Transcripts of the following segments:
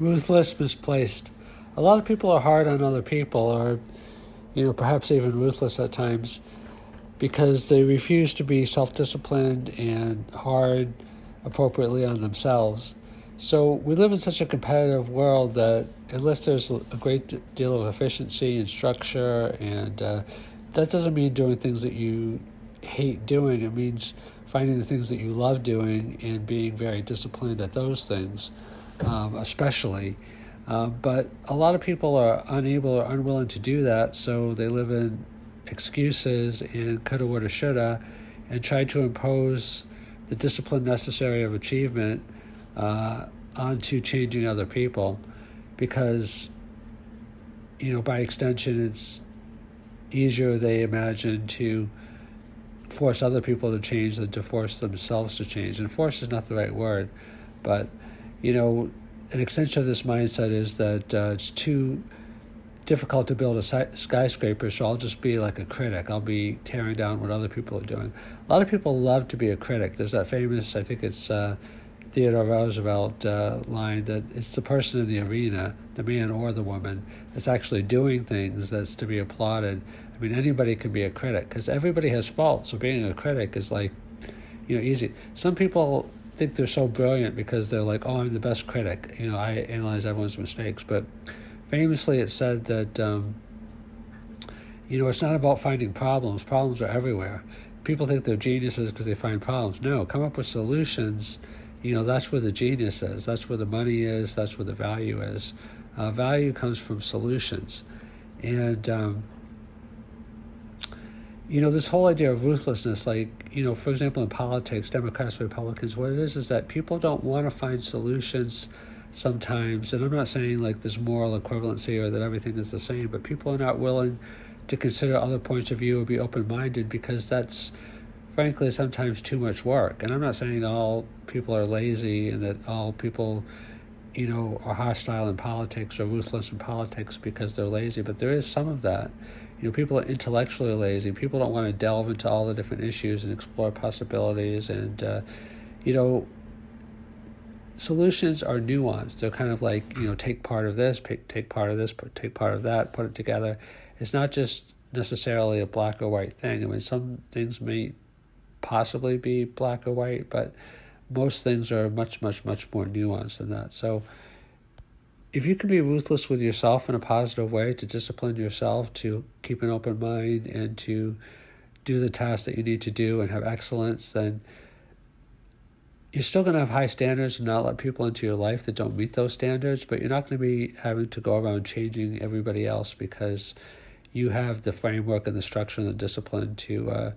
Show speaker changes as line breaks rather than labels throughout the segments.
Ruthless, misplaced. A lot of people are hard on other people, or perhaps even ruthless at times, because they refuse to be self-disciplined and hard appropriately on themselves. So we live in such a competitive world that unless there's a great deal of efficiency and structure, and that doesn't mean doing things that you hate doing. It means finding the things that you love doing and being very disciplined at those things, especially. But a lot of people are unable or unwilling to do that, so they live in excuses and coulda, woulda, shoulda, and try to impose the discipline necessary of achievement onto changing other people, because by extension it's easier, they imagine, to force other people to change than to force themselves to change. And force is not the right word, but an extension of this mindset is that it's too difficult to build a skyscraper, so I'll just be like a critic. I'll be tearing down what other people are doing. A lot of people love to be a critic. There's that famous, I think it's Theodore Roosevelt line, that it's the person in the arena, the man or the woman, that's actually doing things that's to be applauded. I mean, anybody can be a critic because everybody has faults, so being a critic is easy. Some people think they're so brilliant because they're like, oh, I'm the best critic. I analyze everyone's mistakes. But famously it said that, it's not about finding problems. Problems are everywhere. People think they're geniuses because they find problems. No, come up with solutions. That's where the genius is. That's where the money is. That's where the value is. Value comes from solutions. And, this whole idea of ruthlessness, for example, in politics, Democrats, Republicans, what it is that people don't want to find solutions sometimes. And I'm not saying there's moral equivalency or that everything is the same, but people are not willing to consider other points of view or be open-minded because that's, frankly, sometimes too much work. And I'm not saying all people are lazy and that all people, are hostile in politics or ruthless in politics because they're lazy, but there is some of that. People are intellectually lazy. People don't want to delve into all the different issues and explore possibilities. And, solutions are nuanced. They're kind of take part of this, take part of this, take part of that, put it together. It's not just necessarily a black or white thing. I mean, some things may possibly be black or white, but most things are much, much, much more nuanced than that. So if you can be ruthless with yourself in a positive way, to discipline yourself, to keep an open mind, and to do the tasks that you need to do and have excellence, then you're still going to have high standards and not let people into your life that don't meet those standards, but you're not going to be having to go around changing everybody else because you have the framework and the structure and the discipline to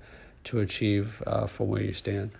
achieve from where you stand.